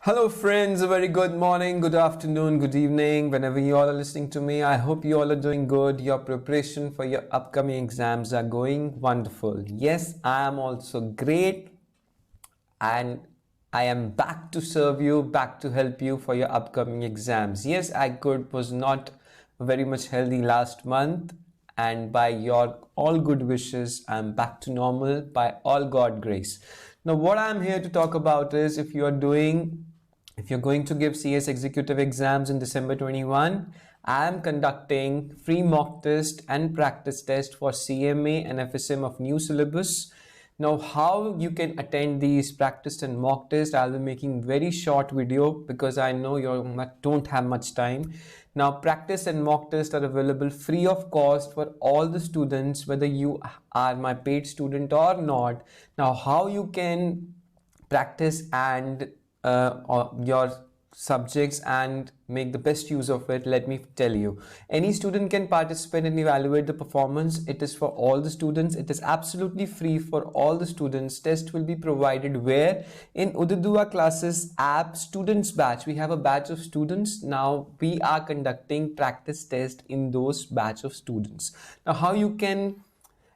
Hello friends, a very good morning, good afternoon, good evening, whenever you all are listening to me. I hope you all are doing good. Your preparation for your upcoming exams are going wonderful. Yes, I am also great and I am back to serve you, back to help you for your upcoming exams. Yes, was not very much healthy last month, and by your all good wishes, I'm back to normal by all God grace. Now, what I'm here to talk about is if you're going to give CS executive exams in December 21, I am conducting free mock test and practice test for CMA and FSM of new syllabus. Now, how you can attend these practice and mock test, I'll be making very short video because I know you don't have much time. Now, practice and mock test are available free of cost for all the students, whether you are my paid student or not. Now, how you can practice and your subjects and make the best use of it, let me tell you. Any student can participate and evaluate the performance. It is for all the students. It is absolutely free for all the students. Test will be provided where in Ududua classes app students batch. We have a batch of students. Now we are conducting practice test in those batch of students. Now how you can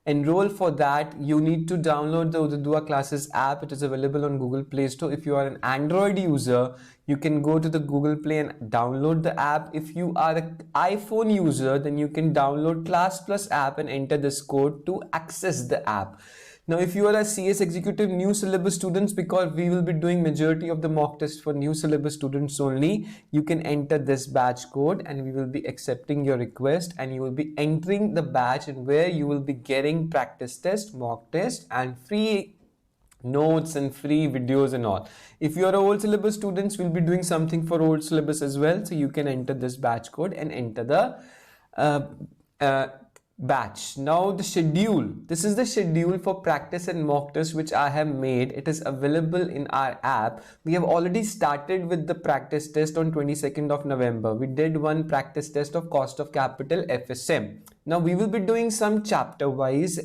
enroll for that, you need to download the Ududua Classes app. It is available on Google Play Store. If you are an Android user, you can go to the Google Play and download the app. If you are an iPhone user, then you can download Class Plus app and enter this code to access the app. Now, if you are a CS Executive new syllabus students, because we will be doing majority of the mock test for new syllabus students only, you can enter this batch code and we will be accepting your request and you will be entering the batch and where you will be getting practice test, mock test and free notes and free videos and all. If you are a old syllabus students, we'll be doing something for old syllabus as well. So you can enter this batch code and enter the batch. Now the schedule, this is the schedule for practice and mock test which I have made. It is available in our app. We have already started with the practice test on 22nd of November. We did one practice test of cost of capital FSM. Now we will be doing some chapter wise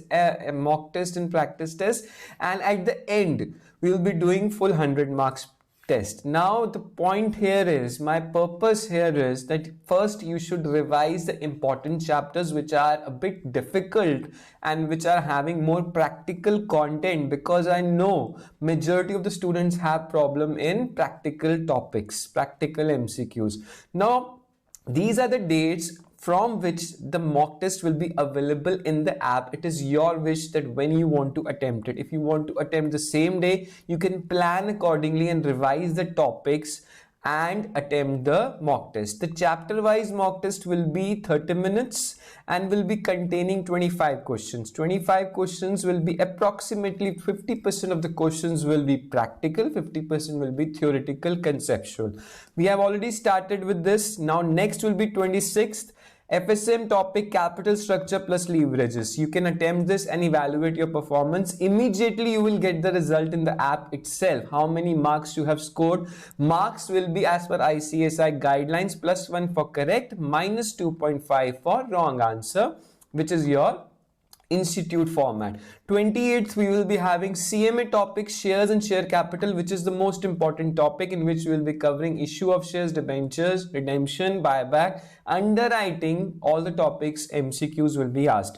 mock test and practice test, and at the end we will be doing full 100 marks test. Now the point here is, my purpose here is that first you should revise the important chapters which are a bit difficult and which are having more practical content, because I know majority of the students have problem in practical topics, practical MCQs. Now these are the dates from which the mock test will be available in the app. It is your wish that when you want to attempt it. If you want to attempt the same day, you can plan accordingly and revise the topics and attempt the mock test. The chapter wise mock test will be 30 minutes and will be containing 25 questions. 25 questions will be approximately 50% of the questions will be practical, 50% will be theoretical, conceptual. We have already started with this. Now next will be 26th. FSM topic, capital structure plus leverages. You can attempt this and evaluate your performance. Immediately you will get the result in the app itself. How many marks you have scored. Marks will be as per ICSI guidelines, +1 for correct, -2.5 for wrong answer, which is your institute format. 28th we will be having CMA topic, shares and share capital, which is the most important topic, in which we will be covering issue of shares, debentures, redemption, buyback, underwriting, all the topics. MCQs will be asked.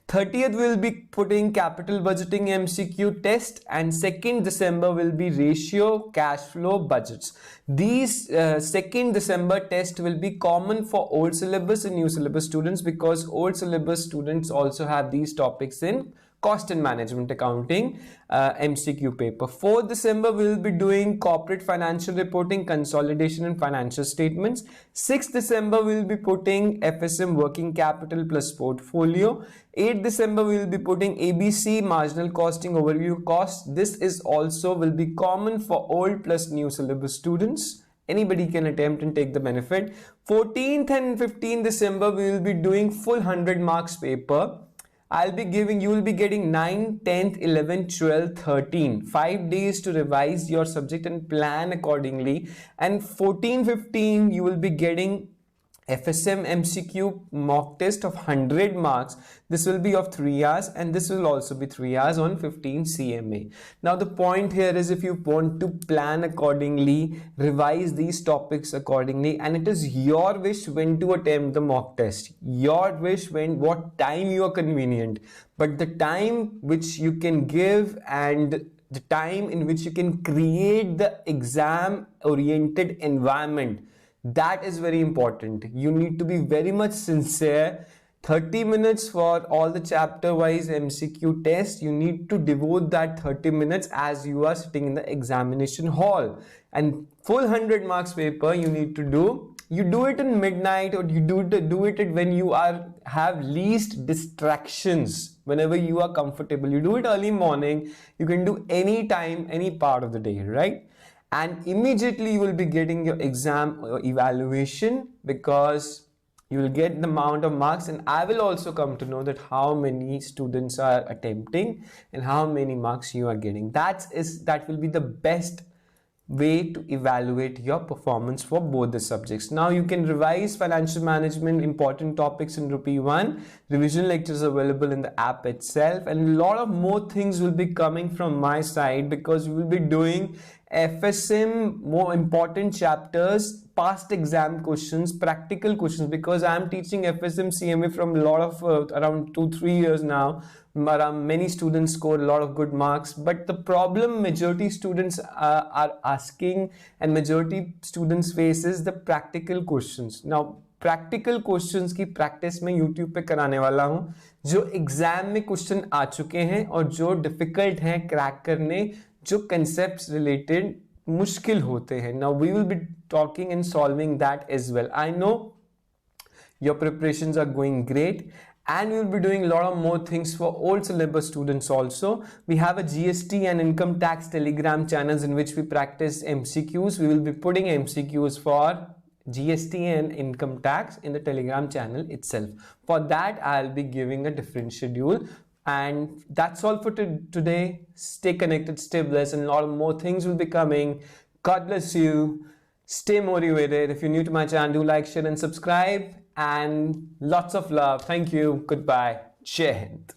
30th we will be putting capital budgeting MCQ test, and 2nd December will be ratio, cash flow, budgets. These 2nd December test will be common for old syllabus and new syllabus students, because old syllabus students also have these topics in cost and management accounting MCQ paper. 4th December we will be doing corporate financial reporting, consolidation and financial statements. 6th December we will be putting FSM working capital plus portfolio. 8th December we will be putting ABC marginal costing overview costs. This is also will be common for old plus new syllabus students. Anybody can attempt and take the benefit. 14th and 15th December we will be doing full 100 marks paper. You will be getting 9, 10th, 11th, 12th, 13. 5 days to revise your subject and plan accordingly. And 14, 15, you will be getting FSM MCQ mock test of 100 marks. This will be of 3 hours and this will also be 3 hours on 15 CMA. Now the point here is, if you want to plan accordingly, revise these topics accordingly, and it is your wish when to attempt the mock test. Your wish when, what time you are convenient. But the time which you can give and the time in which you can create the exam oriented environment, that is very important. You need to be very much sincere. 30 minutes for all the chapter wise MCQ test. You need to devote that 30 minutes as you are sitting in the examination hall. And full 100 marks paper you need to do. You do it in midnight, or you do it when you have least distractions. Whenever you are comfortable, you do it early morning. You can do any time, any part of the day, right? And immediately you will be getting your exam or evaluation, because you will get the amount of marks, and I will also come to know that how many students are attempting and how many marks you are getting. That will be the best way to evaluate your performance for both the subjects. Now you can revise financial management important topics in rupee 1. Revision lectures available in the app itself, and a lot of more things will be coming from my side, because we will be doing FSM, more important chapters, past exam questions, practical questions, because I am teaching FSM CMA from a lot of around 2-3 years now. Many students score a lot of good marks, but the problem majority students are asking and majority students face is the practical questions. Now practical questions की practice मैं YouTube पे कराने वाला हूं, जो exam में question आ चुके हैं और जो डिफिकल्ट हैं क्रैक करने, जो कंसेप्ट्स रिलेटेड मुश्किल होते हैं. Now we will be talking and solving that as well. I know your preparations are going great, and we will be doing a lot of more things for old syllabus students also. We have a GST and income tax telegram channels in which we practice MCQs. We will be putting MCQs for GST and income tax in the telegram channel itself. For that I'll be giving a different schedule. And that's all for today. Stay connected, stay blessed, and a lot of more things will be coming. God bless you. Stay motivated. If you're new to my channel, do like, share and subscribe, and lots of love. Thank you. Goodbye. Jai Hind.